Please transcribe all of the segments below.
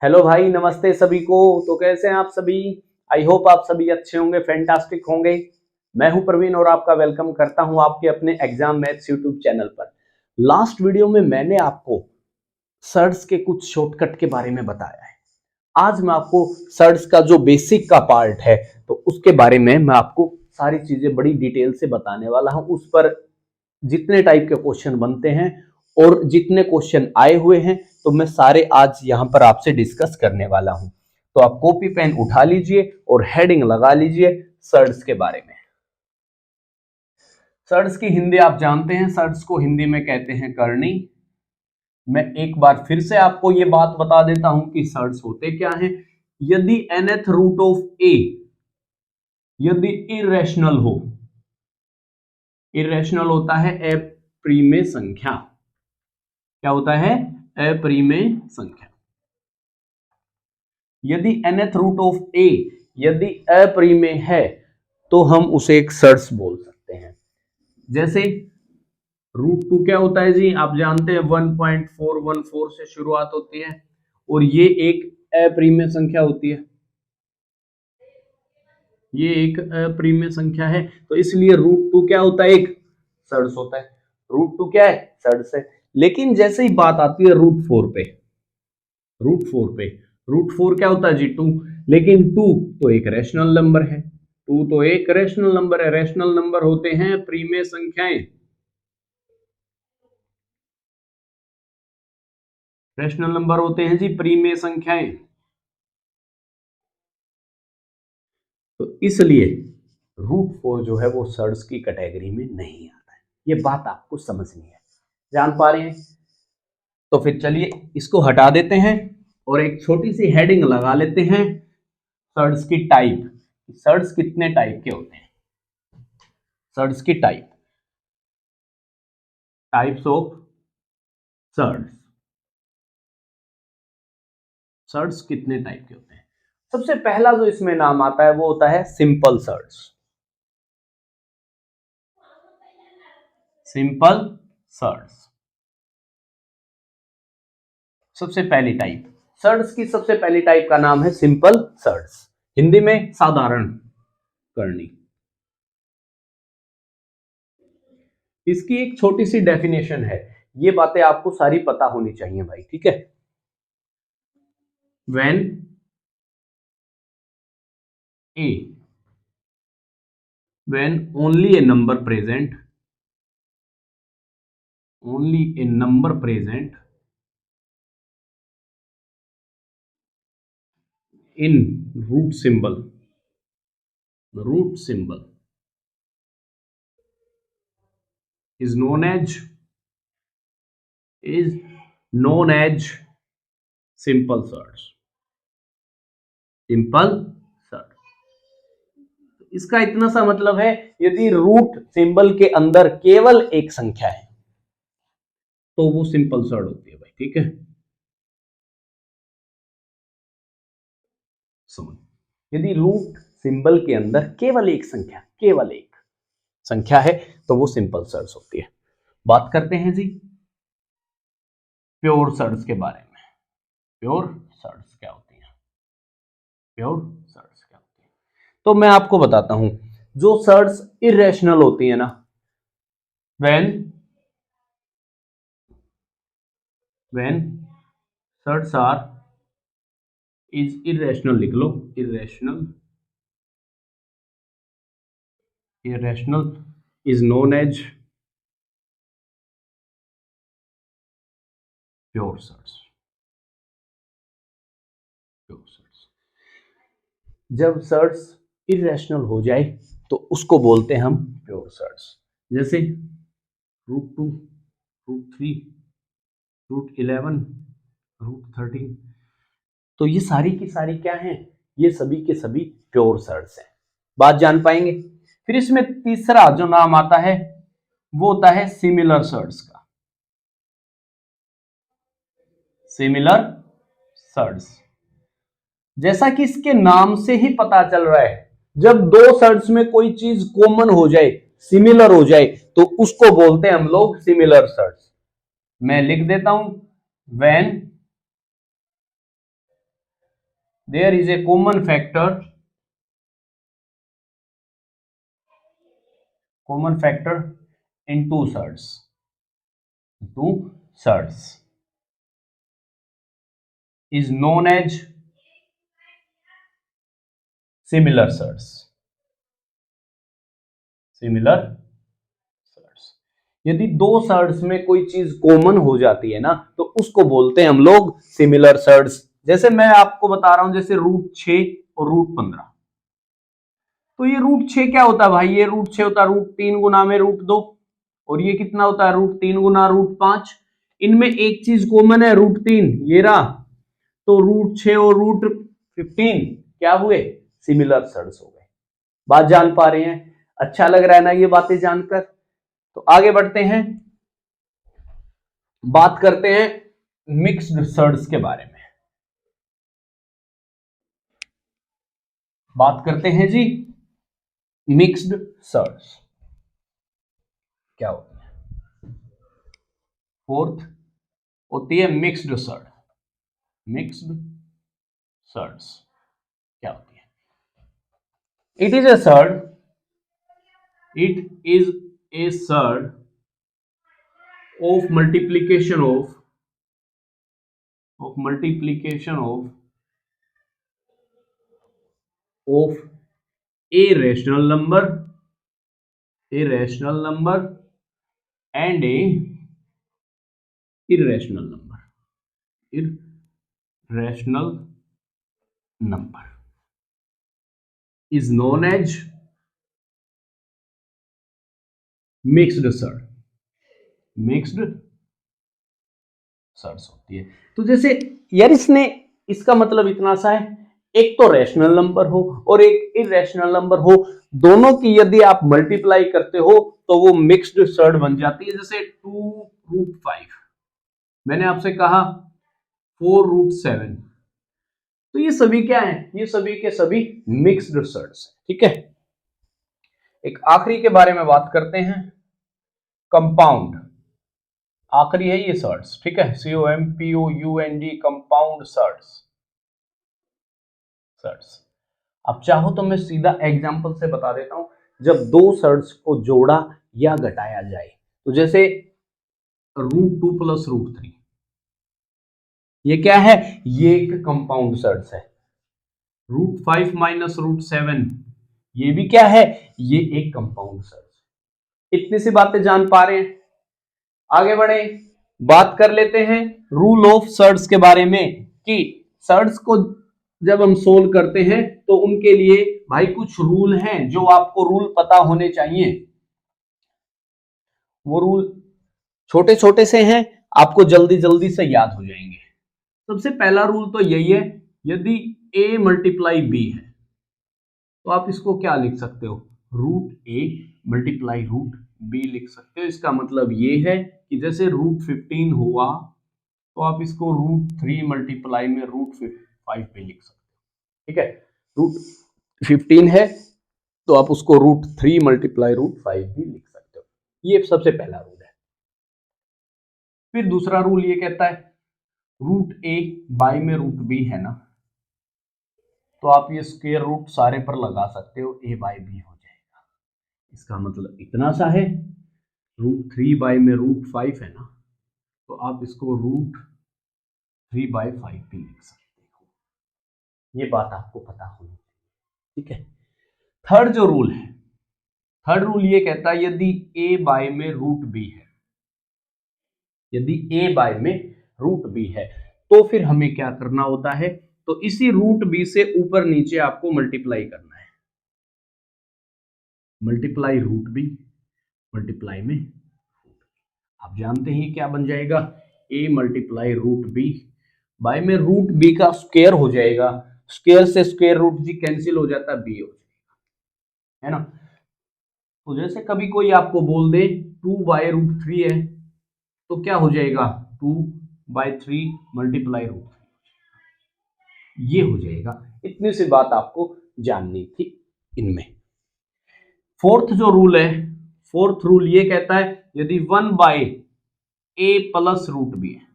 Hello भाई, नमस्ते सभी को। तो कैसे हैं आप सभी? आई होप आप सभी अच्छे होंगे, फैंटास्टिक होंगे। मैं हूं प्रवीण और आपका वेलकम करता हूं आपके अपने एग्जाम मैथ्स यूट्यूब चैनल पर। लास्ट वीडियो में मैंने आपको सर्ड्स के कुछ शॉर्टकट के बारे में बताया है। आज मैं आपको सर्ड्स का जो बेसिक का पार्ट है तो उसके बारे में मैं आपको सारी चीजें बड़ी डिटेल से बताने वाला हूं। उस पर जितने टाइप के क्वेश्चन बनते हैं और जितने क्वेश्चन आए हुए हैं तो मैं सारे आज यहां पर आपसे डिस्कस करने वाला हूं। तो आप कॉपी पेन उठा लीजिए और हेडिंग लगा लीजिए सर्ड्स के बारे में। सर्ड्स की हिंदी आप जानते हैं, सर्ड्स को हिंदी में कहते हैं करनी। मैं एक बार फिर से आपको यह बात बता देता हूं कि सर्ड्स होते क्या हैं। यदि nth रूट ऑफ ए यदि इरेशनल हो, इरेशनल होता है अप्रिमेय संख्या। क्या होता है? अप्रिमेय संख्या। यदि nth रूट ऑफ ए यदि अप्रिमेय है तो हम उसे एक सर्ड्स बोल सकते हैं। जैसे √2 क्या होता है जी? आप जानते हैं 1.414 से शुरुआत होती है और ये एक अप्रिमेय संख्या होती है। ये एक अप्रिमेय संख्या है तो इसलिए √2 क्या होता है? एक सर्ड्स होता है। √2 क्या है? सर्ड्स है। लेकिन जैसे ही बात आती है √4 पे, √4 क्या होता है जी? 2। लेकिन 2 तो एक रैशनल नंबर है। 2 तो एक रैशनल नंबर है। रैशनल नंबर होते हैं प्रीमेय संख्याएं। रैशनल नंबर होते हैं जी प्रीमेय संख्याएं। तो इसलिए √4 जो है वो सर्ड्स की कैटेगरी में नहीं आता है। ये बात आपको समझनी है। जान पा रहे हैं? तो फिर चलिए इसको हटा देते हैं और एक छोटी सी हेडिंग लगा लेते हैं सर्ड्स की टाइप। सर्ड्स कितने टाइप के होते हैं? सर्ड्स की टाइप्स ऑफ सर्ड्स। सर्ड्स कितने टाइप के होते हैं? सबसे पहला जो इसमें नाम आता है वो होता है सिंपल सर्ड्स। सिंपल सर्ड्स सबसे पहली टाइप। सर्ड्स की सबसे पहली टाइप का नाम है सिंपल सर्ड्स, हिंदी में साधारण करनी। इसकी एक छोटी सी डेफिनेशन है। ये बातें आपको सारी पता होनी चाहिए भाई, ठीक है? when a when only a number present in root symbol is known as simple surds। Simple surd. इसका इतना सा मतलब है, यदि रूट सिंबल के अंदर केवल एक संख्या है तो वो सिंपल सर्ड होती है भाई, ठीक है? समझ। यदि रूट सिंबल के अंदर केवल एक संख्या है तो वो सिंपल सर्ड्स होती है। बात करते हैं जी प्योर सर्ड्स के बारे में। प्योर सर्ड्स क्या होती है? प्योर सर्ड्स क्या होती है तो मैं आपको बताता हूं। जो सर्ड्स इरेशनल होती है ना, when surds are is irrational, लिख लो irrational is known as pure surds. जब सर्ड्स इरेशनल हो जाए तो उसको बोलते हैं हम प्योर सर्ड्स। जैसे √2, √3, √11, √13, तो ये सारी की सारी क्या हैं? ये सभी के सभी प्योर सर्ड्स हैं। बात जान पाएंगे? फिर इसमें तीसरा जो नाम आता है वो होता है सिमिलर सर्ड्स का। सिमिलर सर्ड्स, जैसा कि इसके नाम से ही पता चल रहा है, जब दो सर्ड्स में कोई चीज कॉमन हो जाए, सिमिलर हो जाए, तो उसको बोलते हैं हम लोग सिमिलर सर्ड्स। मैं लिख देता हूं, when there is a common factor in two surds is known as similar surds. यदि दो सर्ड्स में कोई चीज कॉमन हो जाती है ना तो उसको बोलते हैं हम लोग सिमिलर सर्ड्स। जैसे मैं आपको बता रहा हूं, जैसे √6 और √15, तो ये √6 क्या होता है भाई, ये √6 होता है √3 गुना में √2, और ये कितना होता है √3 गुना √5। इनमें एक चीज कॉमन है √3, ये रहा, तो √6 और √15 क्या हुए, सिमिलर सर्ड्स हो गए। बात जान पा रहे हैं? अच्छा लग रहा है ना ये बातें जानकर? तो आगे बढ़ते हैं, बात करते हैं मिक्स्ड सर्ड्स के बारे में। बात करते हैं जी मिक्स्ड सर्ड्स क्या होती है। फोर्थ होती है मिक्स्ड सर्ड। मिक्स्ड सर्ड्स क्या होती है? It is a surd of multiplication of a rational number and a irrational number is known as mixed surds होती है। तो जैसे यार इसका मतलब इतना सा है, एक तो रैशनल नंबर हो और एक इरेशनल नंबर हो, दोनों की यदि आप मल्टीप्लाई करते हो तो वो मिक्स्ड सर्ड बन जाती है। जैसे 2√5, मैंने आपसे कहा 4√7, तो ये सभी क्या है, ये सभी के सभी मिक्स्ड सर्ड्स है। ठीक है, एक आखिरी के बारे में बात करते हैं, कंपाउंड। आखिरी है ये सर्ड्स, ठीक है, COMPOUND, कंपाउंड सर्ड्स। अब चाहो तो मैं सीधा एग्जांपल से बता देता हूं, जब दो सर्ड्स को जोड़ा या घटाया जाए, तो जैसे √2 + √3, ये क्या है, ये एक कंपाउंड सर्ड्स है। √5 - √7, ये भी क्या है, ये एक कंपाउंड सर्ड्स। इतनी सी बातें जान पा रहे हैं? आगे बढ़े, बात कर लेते हैं रूल ऑफ सर्ड्स के बारे में, कि सर्ड्स को जब हम सोल्व करते हैं तो उनके लिए भाई कुछ रूल हैं जो आपको रूल पता होने चाहिए। वो रूल छोटे छोटे से हैं, आपको जल्दी जल्दी से याद हो जाएंगे। सबसे पहला रूल तो यही है, यदि a × b है तो आप इसको क्या लिख सकते हो, √a × √b लिख सकते हो। इसका मतलब ये है कि जैसे √15 हुआ तो आप इसको √3 मल्टीप्लाई में √5 पे लिख सकते हो। ठीक है, √15 है तो आप उसको √3 मल्टीप्लाई √5 भी लिख सकते हो। ये सबसे पहला रूल है। फिर दूसरा रूल ये कहता है √a बाय में √b है ना, तो आप ये स्क्वायर रूट सारे पर लगा सकते हो, a/b हो जाएगा। इसका मतलब इतना सा है, √3 बाय में √5 है ना, तो आप इसको √3/5 भी लिख सकते हो। ये बात आपको पता होनी चाहिए। ठीक है, थर्ड जो रूल है, थर्ड रूल ये कहता है यदि a/b में √b है, यदि a/b में √b है तो फिर हमें क्या करना होता है, तो इसी √b से ऊपर नीचे आपको मल्टीप्लाई करना है। मल्टीप्लाई √b मल्टीप्लाई में, आप जानते हैं क्या बन जाएगा, a × √b बाय में √b का स्क्वायर हो जाएगा, स्क्वायर से स्क्वायर रूट जी कैंसिल हो जाता है, b हो जाएगा, है ना। तो जैसे कभी कोई आपको बोल दे 2/√3 है, तो क्या हो जाएगा, 2/3 मल्टीप्लाई √3, ये हो जाएगा। इतनी सी बात आपको जाननी थी इनमें। फोर्थ जो रूल है, फोर्थ रूल ये कहता है यदि 1/a + √b है,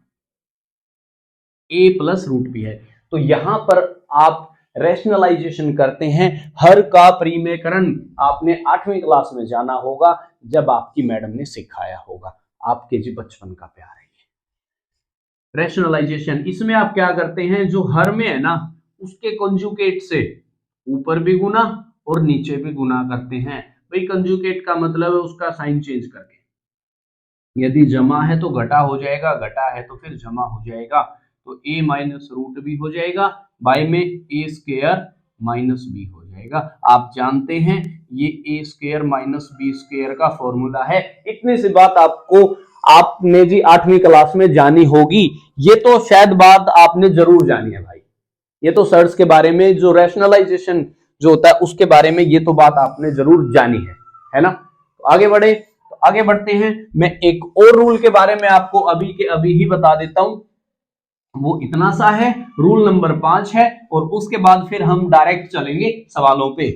a + √b है, तो यहां पर आप रैशनलाइजेशन करते हैं। हर का परिमेयकरण आपने 8वीं क्लास में जाना होगा, जब आपकी मैडम ने सिखाया होगा। आपके जी बचपन का प्यार है ये रैशनलाइजेशन। इसमें आप क्या करते हैं, जो हर में है ना उसके कंजुगेट से ऊपर भी गुना और नीचे भी गुना करते हैं। भाई कंजुगेट का मतलब है उसका साइन चेंज करके, यदि जमा है तो घटा हो जाएगा, घटा है तो फिर जमा हो जाएगा। तो a माइनस रूट बी हो जाएगा, बाय में ए स्क्वायर माइनस बी हो जाएगा। आप जानते हैं ये ए स्क्वायर माइनस बी स्क्वायर का फॉर्मूला है। इतनी सी बात आपको आपने जी 8वीं क्लास में जानी होगी। ये तो शायद बात आपने जरूर जानी है भाई, ये तो सर्च के बारे में जो रैशनलाइजेशन जो होता है उसके बारे में ये तो बात आपने जरूर जानी है ना। तो आगे बढ़े, तो आगे बढ़ते हैं। मैं एक और रूल के बारे में आपको अभी के अभी ही बता देता हूं, वो इतना सा है, रूल नंबर 5 है, और उसके बाद फिर हम डायरेक्ट चलेंगे सवालों पे।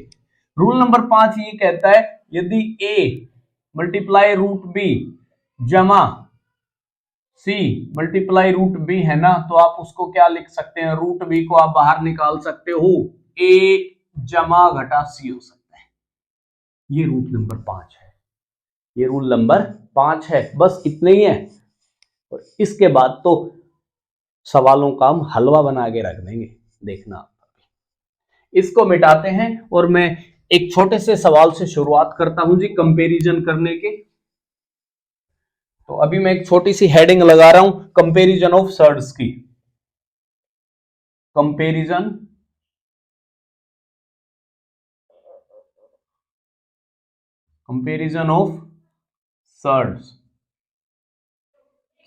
रूल नंबर 5 ये कहता है, यदि a मल्टीप्लाई रूट बी जमा सी मल्टीप्लाई रूट बी है ना, तो आप उसको क्या लिख सकते हैं, रूट बी को आप बाहर निकाल सकते हो, a जमा घटा सी हो सकता है। ये रूल नंबर 5 है, ये रूल नंबर 5 है, बस इतना ही है। और इसके बाद तो सवालों का हम हलवा बना के रख देंगे, देखना। इसको मिटाते हैं और मैं एक छोटे से सवाल से शुरुआत करता हूं जी, कंपैरिजन करने के। तो अभी मैं एक छोटी सी हेडिंग लगा रहा हूं, कंपैरिजन ऑफ सर्ड्स की। कंपैरिजन ऑफ सर्ड्स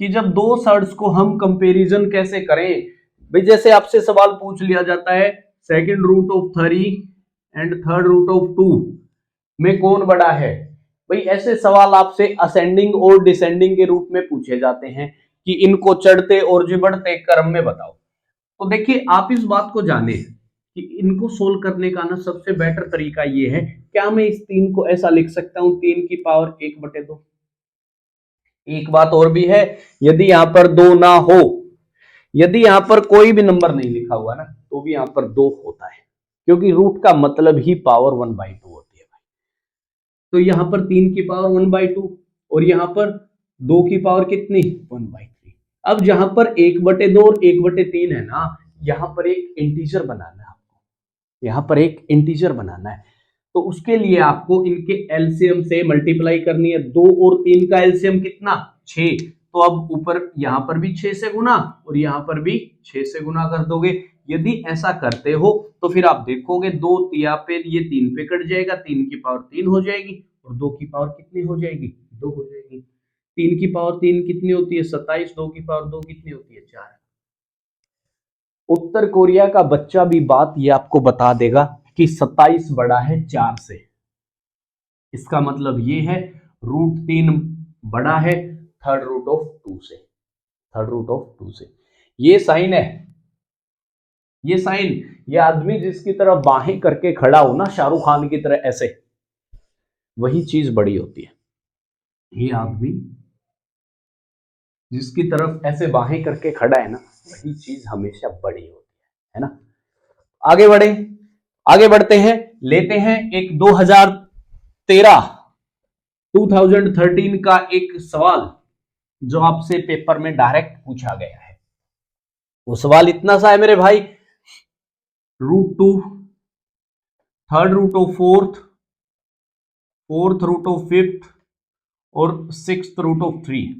कि जब दो सर्ड्स को हम कंपैरिजन कैसे करें। भाई जैसे आपसे सवाल पूछ लिया जाता है, second root of 3 and third root of 2 में कौन बड़ा है। भाई ऐसे सवाल आपसे असेंडिंग और डिसेंडिंग के रूप में पूछे जाते हैं कि इनको चढ़ते और जी बढ़ते क्रम में बताओ। तो देखिए आप इस बात को जाने कि इनको सोल्व करने का ना सबसे बेटर तरीका ये है, क्या मैं इस 3 को ऐसा लिख सकता हूं 3 की पावर 1/2। एक बात और भी है, यदि यहां पर 2 ना हो, यदि यहां पर कोई भी नंबर नहीं लिखा हुआ ना, तो भी यहां पर 2 होता है, क्योंकि रूट का मतलब ही पावर 1/2 होती है भाई। तो यहां पर 3 की पावर 1/2 और यहां पर 2 की पावर कितनी 1/3। अब जहां पर 1/2 और 1/3 है ना, यहां पर एक इंटीजर बनाना है आपको, यहां पर एक इंटीजर बनाना है। तो उसके लिए आपको इनके एलसीएम से मल्टीप्लाई करनी है। 2 और 3 का एलसीएम कितना 6, तो अब ऊपर यहां पर भी 6 से गुना और यहां पर भी 6 से गुना कर दोगे। यदि ऐसा करते हो तो फिर आप देखोगे 2 तिया पे ये 3 पे कट जाएगा, 3 की पावर 3 हो जाएगी और 2 की पावर कितनी हो जाएगी 2 हो जाएगी। 3 की पावर 3 कितनी होती है 27, 2 की पावर 2 कितनी होती है 4। उत्तर कोरिया का बच्चा भी बात ये आपको बता देगा कि 27 बड़ा है 4 से। इसका मतलब ये है √3 बड़ा है थर्ड रूट ऑफ 2 से, थर्ड रूट ऑफ 2 से। ये साइन है, ये साइन, ये आदमी जिसकी तरफ बाहें करके खड़ा हो ना शाहरुख खान की तरह ऐसे, वही चीज बड़ी होती है। ये आदमी जिसकी तरफ ऐसे बाहें करके खड़ा है ना, वही चीज हमेशा बड़ी होती है ना। आगे बढ़े, आगे बढ़ते हैं, लेते हैं एक 2013 का एक सवाल जो आपसे पेपर में डायरेक्ट पूछा गया है। वो सवाल इतना सा है मेरे भाई, √2 third root of fourth root of fifth और 6th रूट ऑफ 3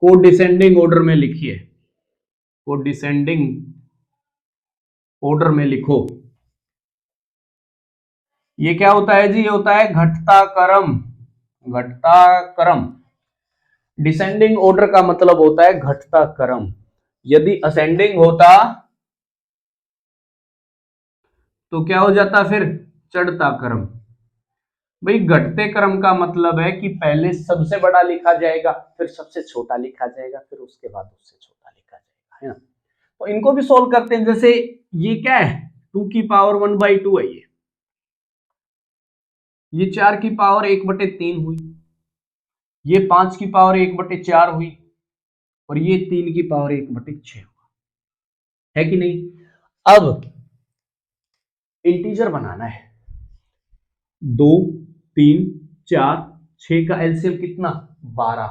को डिसेंडिंग ऑर्डर में लिखिए, को डिसेंडिंग ऑर्डर में लिखो। ये क्या होता है जी, ये होता है घटता क्रम, घटता क्रम। डिसेंडिंग ऑर्डर का मतलब होता है घटता क्रम। यदि असेंडिंग होता तो क्या हो जाता फिर चढ़ता क्रम। भाई घटते क्रम का मतलब है कि पहले सबसे बड़ा लिखा जाएगा, फिर सबसे छोटा लिखा जाएगा, फिर उसके बाद उससे छोटा लिखा जाएगा, है ना। तो इनको भी सोल्व करते हैं। जैसे ये क्या है 2 की पावर 1/2 है, ये 4 की पावर 1/3 हुई, ये 5 की पावर 1/4 हुई और ये 3 की पावर 1/6 हुआ, है कि नहीं। अब इंटीजर बनाना है। 2 3 4 6 का एलसीएम कितना 12,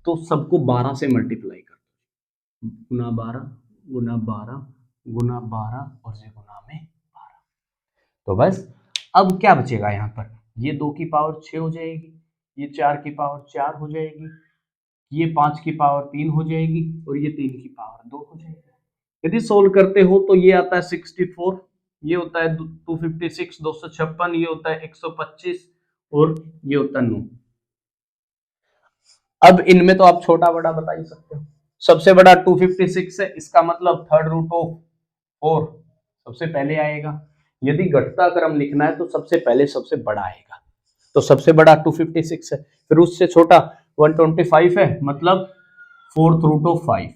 तो सबको 12 से मल्टीप्लाई कर दो, गुना 12 गुना 12 गुना 12 और ये गुना में 12। तो बस अब क्या बचेगा यहाँ पर, ये 2 की पावर 6 हो जाएगी, ये 4 की पावर 4 हो जाएगी, ये 5 की पावर 3 हो जाएगी और ये 3 की पावर 2 हो जाएगी। यदि सोल्व करते हो तो ये आता है 64, ये होता है 256 256, ये होता है 125 और ये होता है 9। अब इनमें तो आप छोटा बड़ा बता ही सकते हो। सबसे बड़ा 256 है, इसका मतलब थर्ड रूट ऑफ 4 सबसे पहले आएगा। यदि घटता क्रम लिखना है तो सबसे पहले सबसे बड़ा आएगा, तो सबसे बड़ा 256 है। फिर उससे छोटा 125 है, मतलब फोर्थ रूट ऑफ 5।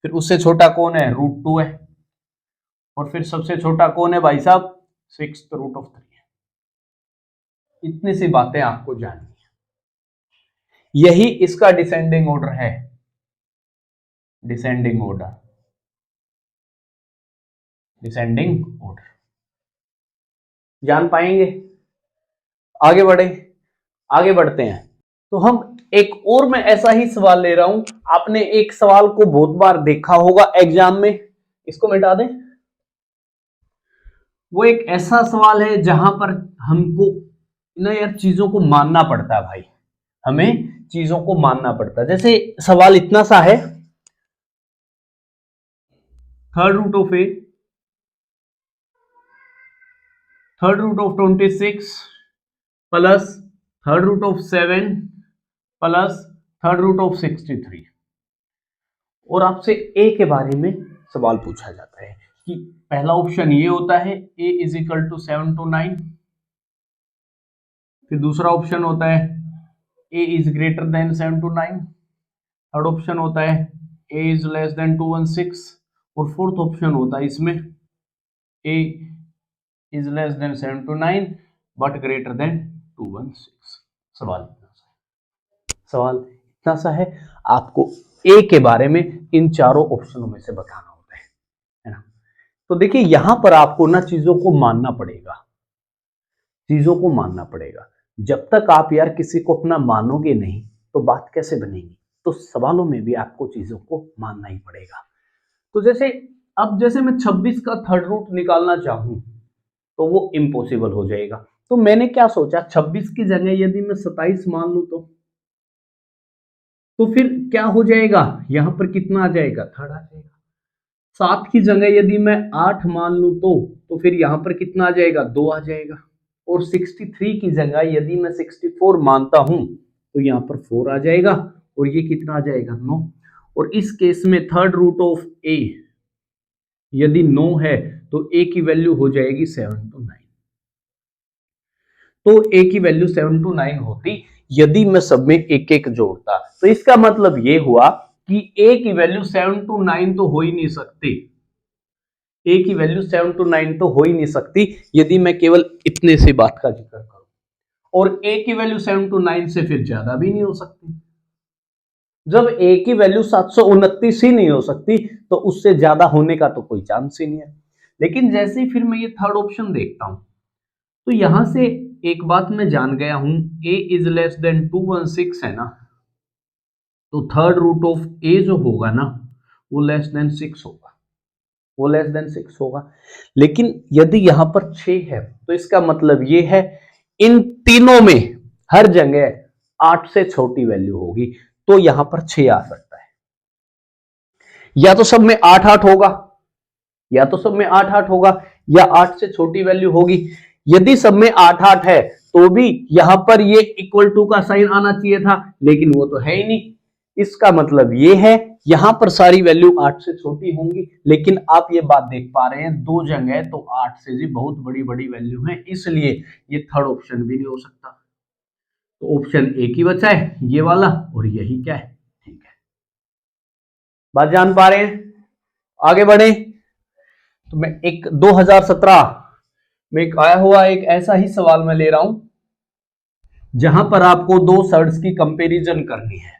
फिर उससे छोटा कौन है, रूट 2 है। और फिर सबसे छोटा कौन है भाई साहब, सिक्स्थ रूट ऑफ 3 है। इतनी सी बातें आपको जाननी है, यही इसका डिसेंडिंग ऑर्डर है, डिसेंडिंग ऑर्डर, डिसेंडिंग ऑर्डर जान पाएंगे। आगे बढ़े, आगे बढ़ते हैं। तो हम एक और मैं ऐसा ही सवाल ले रहा हूं। आपने एक सवाल को बहुत बार देखा होगा एग्जाम में, इसको मिटा दें। वो एक ऐसा सवाल है जहां पर हमको ना यार चीजों को मानना पड़ता है भाई, हमें चीजों को मानना पड़ता है। जैसे सवाल इतना सा है, third root of 26 plus third root of 7 plus third root of 63, और आपसे ए के बारे में सवाल पूछा जाता है कि पहला ऑप्शन ये होता है a is equal to 7 to 9, फिर दूसरा ऑप्शन होता है a is greater than 7 to 9, third option होता है a इज लेस देन 216, और फोर्थ ऑप्शन होता है इसमें a is less than 7 to 9 but greater than 216। सवाल इतना सा है, आपको ए के बारे में इन चारों ऑप्शनों में से बताना होता है ना। तो देखिए यहां पर आपको ना चीजों को मानना पड़ेगा, चीजों को मानना पड़ेगा। जब तक आप यार किसी को अपना मानोगे नहीं तो बात कैसे बनेगी। तो सवालों में भी आपको चीजों को मानना ही पड़ेगा। तो जैसे अब जैसे मैं 26 का थर्ड रूट निकालना चाहूं तो वो इम्पॉसिबल हो जाएगा। तो मैंने क्या सोचा, 26 की जगह यदि मैं 27 मान लूं तो फिर क्या हो जाएगा, यहां पर कितना आ जाएगा, थर्ड आ जाएगा। 7 की जगह यदि मैं 8 मान लूं तो फिर यहां पर कितना आ जाएगा, 2 आ जाएगा। और 63 की जगह यदि मैं 64 मानता हूं तो यहां पर 4 आ जाएगा, और ये कितना आ जाएगा, 9। और इस केस में थर्ड रूट ऑफ ए यदि 9 है तो ए की वैल्यू हो जाएगी 7 to 9। तो ए की वैल्यू 7 to 9 होती यदि मैं सब में एक एक जोड़ता। तो इसका मतलब ये हुआ कि ए की वैल्यू 7 to 9 तो हो ही नहीं सकती, ए की वैल्यू 7 to 9 तो हो ही नहीं सकती यदि मैं केवल इतने से बात का जिक्र करूं, और ए की वैल्यू 7 to 9 से फिर ज्यादा भी नहीं हो सकती। जब ए की वैल्यू 729 ही नहीं हो सकती तो उससे ज्यादा होने का तो कोई चांस ही नहीं है। लेकिन जैसे ही फिर मैं ये थर्ड ऑप्शन देखता हूं तो यहां से एक बात मैं जान गया हूं, a इज लेस देन 216 है ना, तो थर्ड रूट ऑफ a जो होगा ना वो लेस देन 6 होगा, वो लेस देन 6 होगा। लेकिन यदि यहां पर 6 है तो इसका मतलब ये है इन तीनों में हर जगह 8 से छोटी वैल्यू होगी, तो यहां पर 6 आ सकता है। या तो सब में 8 8 होगा, या तो सब में 8 8 होगा, या 8 से छोटी वैल्यू होगी। यदि सब में 8 8 है तो भी यहां पर ये इक्वल टू का साइन आना चाहिए था, लेकिन वो तो है ही नहीं। इसका मतलब ये है यहां पर सारी वैल्यू 8 से छोटी होंगी। लेकिन आप ये बात देख पा रहे हैं दो जगह तो 8 से भी बहुत बड़ी बड़ी वैल्यू है, इसलिए ये थर्ड ऑप्शन भी नहीं हो सकता। तो ऑप्शन ए की बचा है ये वाला, और यही क्या है, ठीक है। बात जान पा रहे हैं, आगे बढ़े। तो मैं एक 2017 में एक आया हुआ एक ऐसा ही सवाल मैं ले रहा हूं जहां पर आपको दो सर्ड्स की कंपैरिजन करनी है,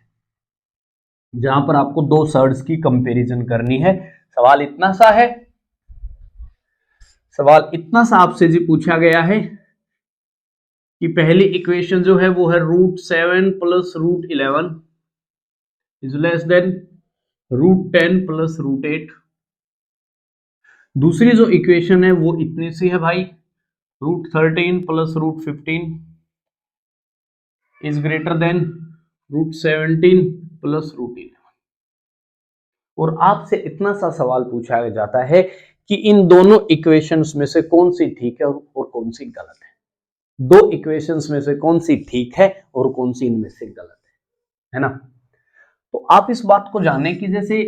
जहां पर आपको दो सर्ड्स की कंपैरिजन करनी है। सवाल इतना सा है, सवाल इतना सा आपसे जी पूछा गया है कि पहली इक्वेशन जो है वो है √7 plus √11 is less than √10 plus √8। दूसरी जो इक्वेशन है वो इतनी सी है भाई, √13 plus √15 is greater then √17 plus √11। और आपसे इतना सा सवाल पूछा जाता है कि इन दोनों इक्वेशंस में से कौन सी ठीक है और कौन सी गलत है। दो इक्वेशंस में से कौन सी ठीक है और कौन सी इनमें से गलत है ना। तो आप इस बात को जाने कि जैसे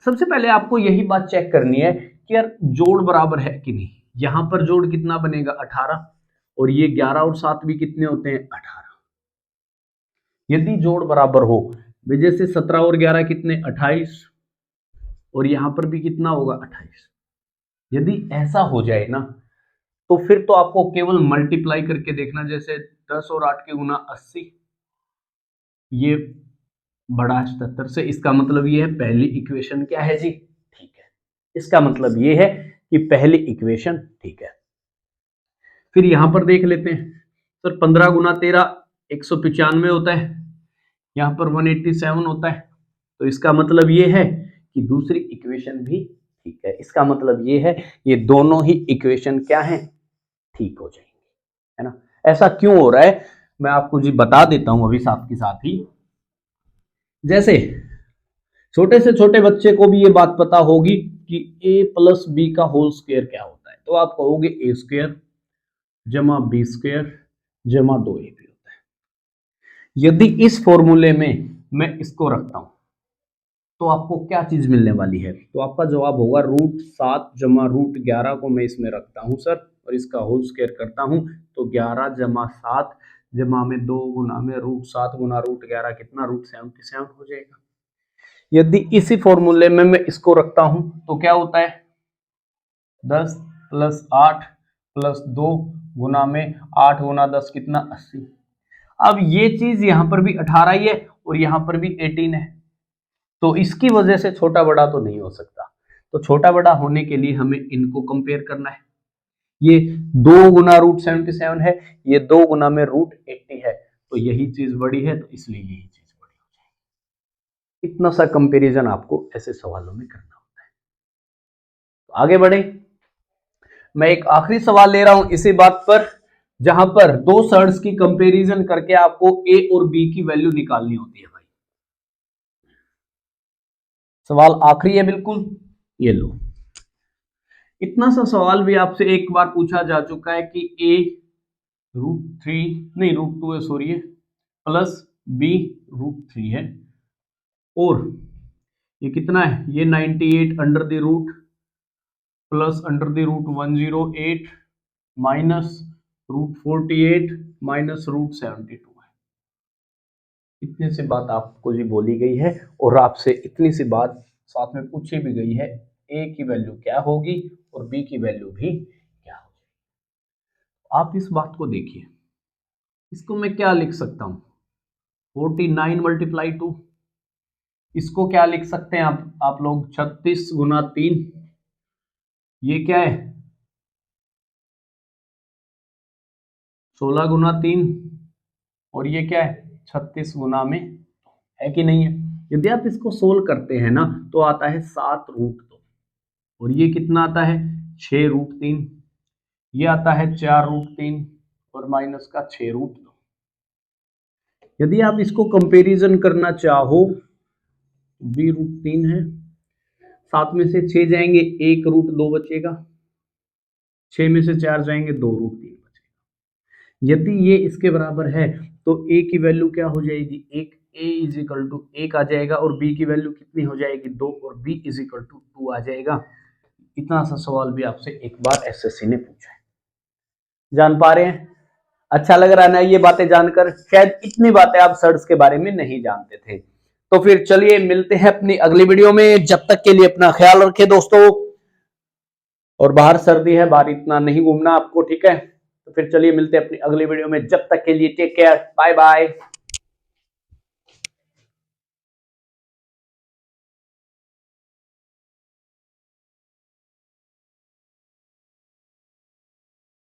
सबसे पहले आपको यही बात चेक करनी है कि यार जोड़ बराबर है कि नहीं। यहां पर जोड़ कितना बनेगा 18, और ये 11 और 7 भी कितने होते हैं 18। यदि जोड़ बराबर हो वजह से 17 और 11 कितने 28, और यहां पर भी कितना होगा 28। यदि ऐसा हो जाए ना तो फिर तो आपको केवल मल्टीप्लाई करके देखना, जैसे 10 और 8 के गुना 80, ये बड़ा 77 से। इसका मतलब ये है पहली इक्वेशन क्या है जी ठीक है। इसका मतलब ये है कि पहली इक्वेशन ठीक है। फिर यहां पर देख लेते हैं सर, 15 गुना 13 195 होता है, यहां पर 187 होता है। तो इसका मतलब ये है कि दूसरी इक्वेशन भी ठीक है। इसका मतलब ये है ये दोनों ही इक्वेशन क्या है ठीक हो जाएंगे, है ना। ऐसा क्यों हो रहा है मैं आपको जी बता देता हूं अभी साथ के साथ ही। जैसे छोटे से छोटे बच्चे को भी ये बात पता होगी कि a प्लस बी का होल स्क्वायर क्या होता है, तो आप कहोगे a स्क्वायर जमा बी स्क्वायर जमा 2ab होता है। यदि इस फॉर्मूले में मैं इसको रखता हूं तो आपको क्या चीज मिलने वाली है, तो आपका जवाब होगा √7 जमा √11 को मैं इसमें रखता हूं सर, और इसका होल स्क्वायर करता हूं तो 11 जमा 7 जमा में 2 गुना में √7 गुना √11 कितना √77 हो जाएगा। यदि इसी फॉर्मूले में मैं इसको रखता हूं तो क्या होता है 10 प्लस 8 प्लस 2 गुना में 8 गुना 10 कितना 80। अब ये चीज यहां पर भी 18 ही है और यहां पर भी 18 है, तो इसकी वजह से छोटा बड़ा तो नहीं हो सकता। तो छोटा बड़ा होने के लिए हमें इनको कंपेयर करना है। ये 2 गुना √77 है, ये 2 गुना में √80 है, तो यही चीज बड़ी है, तो इसलिए यही चीज बड़ी हो जाएगी। इतना सा कंपैरिजन आपको ऐसे सवालों में करना होता है। तो आगे बढ़े, मैं एक आखिरी सवाल ले रहा हूं इसी बात पर, जहां पर दो सर्ड्स की कंपैरिजन करके आपको ए और बी की वैल्यू निकालनी होती है भाई। सवाल आखिरी है बिल्कुल, ये लो। इतना सा सवाल भी आपसे एक बार पूछा जा चुका है कि a √3 नहीं √2 है सॉरी है, प्लस b √3 है, और ये कितना है ये 98 under the root plus under the root 108 minus √48 minus √72 है। इतनी सी बात आपको जी बोली गई है, और आपसे इतनी सी बात साथ में पूछी भी गई है a की वैल्यू क्या होगी और b की वैल्यू भी क्या होगी। आप इस बात को देखिए, इसको मैं क्या लिख सकता हूं 49 मल्टीप्लाई 2, इसको क्या लिख सकते हैं आप लोग 36 गुना 3, ये क्या है 16 गुना 3, और ये क्या है 36 गुना में, है कि नहीं है। यदि आप इसको सोल्व करते हैं ना तो आता है 7√2, और ये कितना आता है 6√3, ये आता है 4√3 और माइनस का 6√2। यदि आप इसको कंपैरिजन करना चाहो b√3 है, 7 में से 6 जाएंगे 1√2 बचेगा, 6 में से 4 जाएंगे 2√3 बचेगा। यदि ये इसके बराबर है तो a की वैल्यू क्या हो जाएगी a इज इक्वल टू 1 आ जाएगा, और b की वैल्यू कितनी हो जाएगी 2, और b इज इक्वल टू 2 आ जाएगा। इतना सा सवाल भी आपसे एक बार एसएससी ने पूछा है। जान पा रहे हैं, अच्छा लग रहा है ना ये बातें जानकर। शायद इतनी बातें आप सर्ड्स के बारे में नहीं जानते थे। तो फिर चलिए मिलते हैं अपनी अगली वीडियो में, जब तक के लिए अपना ख्याल रखें दोस्तों। और बाहर सर्दी है, बाहर इतना नहीं घूमना आपको, ठीक है। तो फिर चलिए मिलते हैं अपनी अगली वीडियो में, जब तक के लिए टेक केयर, बाय बाय।